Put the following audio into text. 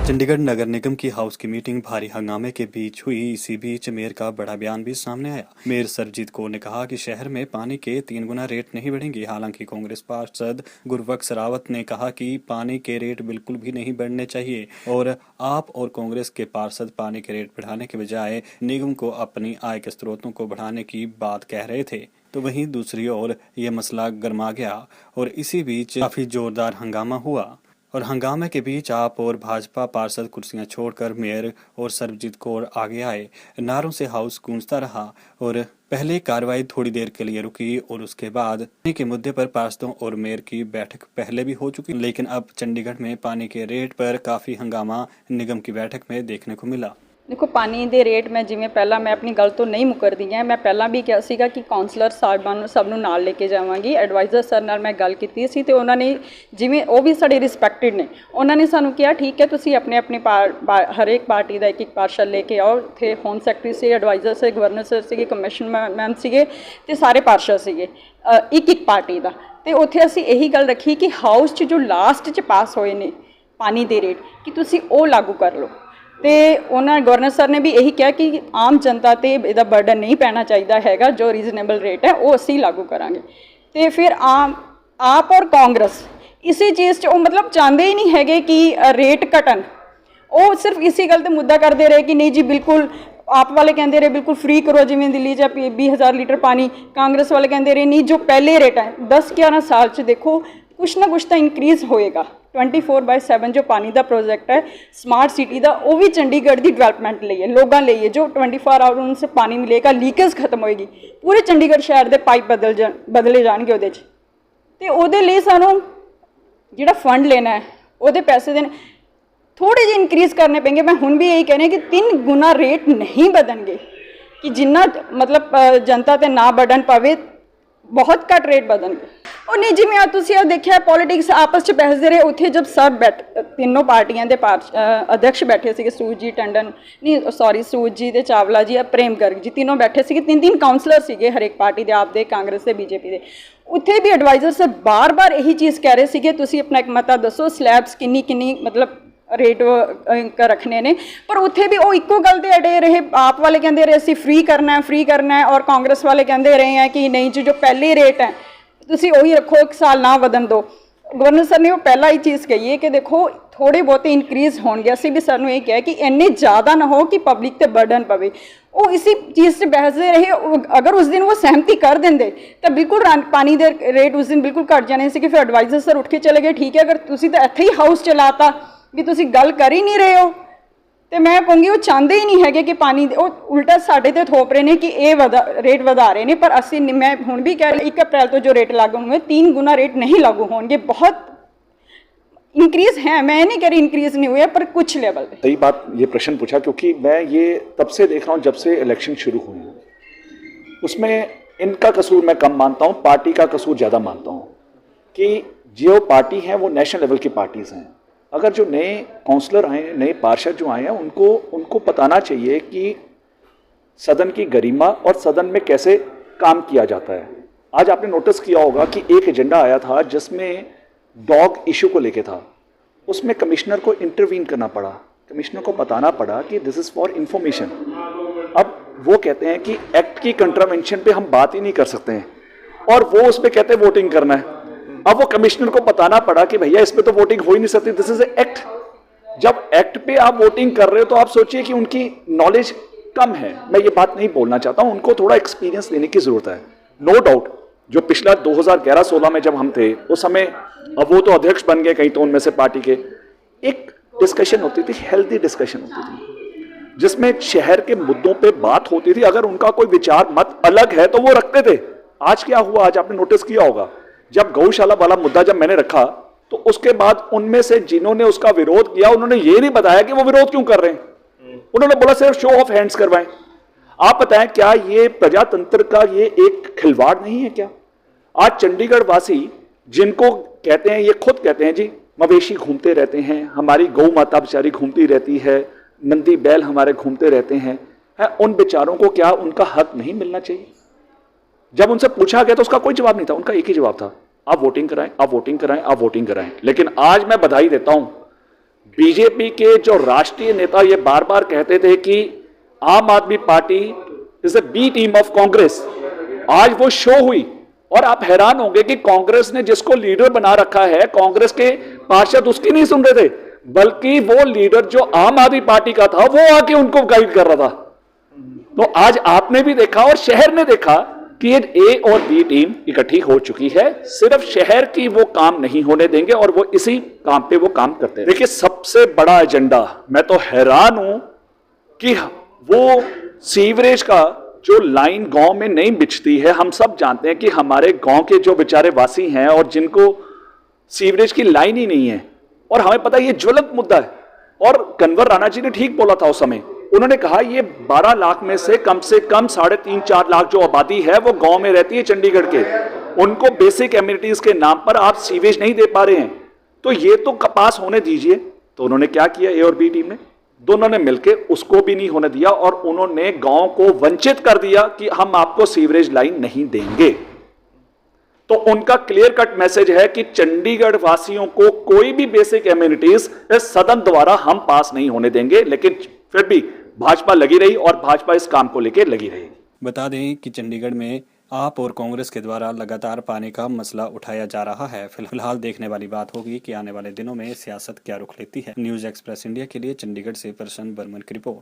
चंडीगढ़ नगर निगम की हाउस की मीटिंग भारी हंगामे के बीच हुई। इसी बीच मेयर का बड़ा बयान भी सामने आया। मेयर सरजीत कौर ने कहा कि शहर में पानी के 3 गुना रेट नहीं बढ़ेंगे। हालांकि कांग्रेस पार्षद गुरबख्श रावत ने कहा कि पानी के रेट बिल्कुल भी नहीं बढ़ने चाहिए और आप और कांग्रेस के पार्षद पानी के रेट बढ़ाने के बजाय निगम को अपनी आय के स्रोतों को बढ़ाने की बात कह रहे थे। तो वहीं दूसरी ओर यह मसला गर्मा गया और इसी बीच काफी जोरदार हंगामा हुआ। और हंगामे के बीच आप और भाजपा पार्षद कुर्सियां छोड़कर मेयर और सरबजीत कौर आगे आए। नारों से हाउस गूंजता रहा और पहले कार्रवाई थोड़ी देर के लिए रुकी और उसके बाद पानी के मुद्दे पर पार्षदों और मेयर की बैठक पहले भी हो चुकी, लेकिन अब चंडीगढ़ में पानी के रेट पर काफी हंगामा निगम की बैठक में देखने को मिला। देखो पानी ਦੇ ਰੇਟ ਮੈਂ ਜਿਵੇਂ ਪਹਿਲਾਂ ਮੈਂ ਆਪਣੀ ਗੱਲ ਤੋਂ ਨਹੀਂ ਮੁਕਰਦੀ ਹਾਂ। ਮੈਂ ਪਹਿਲਾਂ ਵੀ ਕਿਹਾ ਸੀਗਾ ਕਿ ਕਾਉਂਸਲਰ ਸਾਹਿਬਾਨ ਨੂੰ ਸਭ ਨੂੰ ਨਾਲ ਲੈ ਕੇ ਜਾਵਾਂਗੀ। ਐਡਵਾਈਜ਼ਰ ਸਰ ਨਾਲ ਮੈਂ ਗੱਲ ਕੀਤੀ ਸੀ ਤੇ ਉਹਨਾਂ ਨੇ ਜਿਵੇਂ ਉਹ ਵੀ ਸਾਡੇ ਰਿਸਪੈਕਟਡ ਨੇ, ਉਹਨਾਂ ਨੇ ਸਾਨੂੰ ਕਿਹਾ ਠੀਕ ਹੈ ਤੁਸੀਂ ਆਪਣੇ ਆਪਣੇ ਹਰੇਕ ਪਾਰਟੀ ਦਾ ਇੱਕ ਪਾਰਸ਼ਲ ਲੈ ਕੇ ਆਓ। ਇੱਥੇ ਹੋਮ ਸੈਕਟਰੀ ਸੀ, ਐਡਵਾਈਜ਼ਰ ਸੀ, ਗਵਰਨਰ ਸਰ ਸੀਗੇ, ਕਮਿਸ਼ਨ ਮੈਮ ਸੀਗੇ ਤੇ ਸਾਰੇ ਪਾਰਸ਼ਲ ਸੀਗੇ ਇੱਕ ਪਾਰਟੀ ਦਾ। ਤੇ ਉੱਥੇ ਅਸੀਂ ਇਹੀ ਗੱਲ ਰੱਖੀ ਕਿ ਹਾਊਸ 'ਚ ਜੋ ਲਾਸਟ 'ਚ ਪਾਸ ਹੋਏ ਨੇ ਪਾਣੀ ਦੇ ਰੇਟ ਕਿ ਤੁਸੀਂ ਉਹ ਲਾਗੂ ਕਰ ਲਓ। तो उन्होंने गवर्नर सर ने भी यही कहा कि आम जनता ते इहदा बर्डन नहीं पैना चाहिए हैगा, जो रीजनेबल रेट है वो असी लागू करांगे। तो फिर आप और कांग्रेस इसी चीज़ मतलब चाहते ही नहीं है कि रेट घटन। वो सिर्फ इसी गल ते मुद्दा करते रहे कि नहीं जी बिल्कुल आप वाले कहते रहे बिल्कुल फ्री करो जिमें दिल्ली च 20,000 लीटर पानी। कांग्रेस वाले कहते रहे नहीं जो पहले रेट है 10-11 साल च देखो कुछ ना कुछ तो इंक्रीज़ होएगा। 24/7 जो पानी का प्रोजेक्ट है स्मार्ट सिटी का वो भी चंडीगढ़ की डिवेलपमेंट लिए है, लोगों लिए जो 24 आवर उनसे पानी मिलेगा, लीकेज खत्म होएगी, पूरे चंडीगढ़ शहर के पाइप बदले जाएंगे वो। तो वो सानू जो फंड लेना है वो पैसे देने थोड़े जे इंक्रीज़ करने पेंगे। मैं हुण भी यही कहने कि 3 गुना रेट नहीं बदलणगे कि जिन्ना मतलब जनता ते ना बर्डन पवे, बहुत घट रेट बदलणगे। और नहीं जिवें तुसीं देखिया पॉलिटिक्स आपस में बहसते रहे। उत्थे जब सब तीनों पार्टियां के अध्यक्ष बैठे थे, सूरजी टंडन नहीं सॉरी सूरजी ते चावला जी, प्रेम गर्ग जी, तीनों बैठे थे, 3-3 काउंसलर थे हर एक पार्टी के, आप दे, कांग्रेस के, बीजेपी के। उत्थे भी एडवाइजर से बार बार यही चीज़ कह रहे थे कि तुसीं अपना एक मता दसो स्लैब्स किन्नी मतलब रेट रखने ने। पर उत्थे भी वो इक्को गल ते अड़े रहे। आप वाले कहते रहे असीं फ्री करना है और कांग्रेस वाले कहते रहे हैं कि नहीं जी जो पहले रेट है तुसीं वही रखो, 1 साल ना वधन दो। गवर्नर सर ने वो पहला ही चीज़ कही है कि देखो थोड़े बहुत इंक्रीज़ होंगे। असीं भी सर नूं ये कहा कि इन्ने ज़्यादा ना हो कि पब्लिक ते बर्डन पवे। वो इसी चीज़ से बहसते रहे। अगर उस दिन वो सहमति कर देंगे तो बिल्कुल पानी के रेट उस दिन बिल्कुल घट जाने से। फिर एडवाइजर सर उठ के चले गए ठीक है, अगर तुसीं तो इत्थे ही हाउस चलाता भी तुसीं गल कर ही नहीं रहे हो तो मैं कहूँगी वो चाहते ही नहीं है कि पानी वो उल्टा साढ़े ते थोप रहे हैं कि ये रेट वधा रहे हैं। पर असी मैं हुण भी कह रही 1 अप्रैल तो जो रेट लागू होंगे 3 गुना रेट नहीं लागू होंगे। बहुत इंक्रीज़ है, मैं नहीं कह रही इंक्रीज़ नहीं हुए पर कुछ लेवल पे। सही बात ये प्रश्न पूछा क्योंकि मैं ये तब से देख रहा हूँ जब से इलेक्शन शुरू हुए। उसमें इनका कसूर मैं कम मानता हूँ, पार्टी का कसूर ज़्यादा मानता हूँ कि जो पार्टी हैं वो नेशनल लेवल की पार्टीज़ हैं। अगर जो नए काउंसलर आए हैं, नए पार्षद जो आए हैं, उनको बताना चाहिए कि सदन की गरिमा और सदन में कैसे काम किया जाता है। आज आपने नोटिस किया होगा कि एक एजेंडा आया था जिसमें डॉग इशू को लेके था। उसमें कमिश्नर को इंटरवीन करना पड़ा, कमिश्नर को बताना पड़ा कि दिस इज़ फॉर इंफॉर्मेशन। अब वो कहते हैं कि एक्ट की कंट्रावेंशन पे हम बात ही नहीं कर सकते हैं और वो उस पर कहते हैं वोटिंग करना है। अब वो कमिश्नर को बताना पड़ा कि भैया इस पे तो वोटिंग हो ही नहीं सकती, दिस इज एक्ट। जब एक्ट पे आप वोटिंग कर रहे हो तो आप सोचिए कि उनकी नॉलेज कम है। मैं ये बात नहीं बोलना चाहता हूं, उनको थोड़ा एक्सपीरियंस लेने की जरूरत है। नो डाउट जो पिछला 2011-16 में जब हम थे उस समय, अब वो तो अध्यक्ष बन गए कहीं तो उनमें से पार्टी के, एक डिस्कशन होती थी, हेल्दी डिस्कशन होती थी जिसमें शहर के मुद्दों पे बात होती थी। अगर उनका कोई विचार मत अलग है तो वो रखते थे। आज क्या हुआ, आज आपने नोटिस किया होगा जब गौशाला वाला मुद्दा जब मैंने रखा तो उसके बाद उनमें से जिन्होंने उसका विरोध किया उन्होंने ये नहीं बताया कि वो विरोध क्यों कर रहे हैं। उन्होंने बोला सिर्फ शो ऑफ हैंड्स करवाएं। आप बताएं क्या ये प्रजातंत्र का ये एक खिलवाड़ नहीं है क्या? आज चंडीगढ़ वासी जिनको कहते हैं, ये खुद कहते हैं जी मवेशी घूमते रहते हैं, हमारी गौ माता बेचारी घूमती रहती है, नंदी बैल हमारे घूमते रहते हैं, उन बेचारों को क्या उनका हक नहीं मिलना चाहिए? जब उनसे पूछा गया तो उसका कोई जवाब नहीं था। उनका एक ही जवाब था, आप वोटिंग कराएं, आप वोटिंग कराएं, आप वोटिंग कराएं। लेकिन आज मैं बधाई देता हूं बीजेपी के जो राष्ट्रीय नेता ये बार बार कहते थे कि Aam Aadmi Party is a B team of Congress, आज वो शो हुई। और आप हैरान होंगे कि कांग्रेस ने जिसको लीडर बना रखा है, कांग्रेस के पार्षद उसकी नहीं सुन रहे थे, बल्कि वो लीडर जो आम आदमी पार्टी का था वो आके उनको गाइड कर रहा था। तो आज आपने भी देखा और शहर ने देखा कि ये ए और बी टीम इकट्ठी हो चुकी है। सिर्फ शहर की वो काम नहीं होने देंगे और वो इसी काम पे वो काम करते हैं। देखिए, सबसे बड़ा एजेंडा, मैं तो हैरान हूं कि वो सीवरेज का जो लाइन गांव में नहीं बिछती है। हम सब जानते हैं कि हमारे गांव के जो बेचारे वासी हैं और जिनको सीवरेज की लाइन ही नहीं है, और हमें पता है ये ज्वलंत मुद्दा है। और कन्वर राणा जी ने ठीक बोला था उस समय, उन्होंने कहा ये 12 लाख में से कम 3.5-4 लाख जो आबादी है वो गांव में रहती है चंडीगढ़ के, उनको बेसिक एमिनिटीज के नाम पर आप सीवेज नहीं दे पा रहे हैं, तो ये तो कपास होने दीजिए। तो उन्होंने क्या किया, ए और बी टीम ने, दोनों ने मिलकर उसको भी नहीं होने दिया और उन्होंने गांव को वंचित कर दिया कि हम आपको सीवरेज लाइन नहीं देंगे। तो उनका क्लियर कट मैसेज है कि चंडीगढ़ वासियों को कोई भी बेसिक एमिनिटीज इस सदन द्वारा हम पास नहीं होने देंगे। लेकिन फिर भी भाजपा लगी रही और भाजपा इस काम को लेकर लगी रही। बता दें कि चंडीगढ़ में आप और कांग्रेस के द्वारा लगातार पानी का मसला उठाया जा रहा है। फिलहाल देखने वाली बात होगी कि आने वाले दिनों में सियासत क्या रुख लेती है। न्यूज़ एक्सप्रेस इंडिया के लिए चंडीगढ़ से प्रसन्न बर्मन की रिपोर्ट।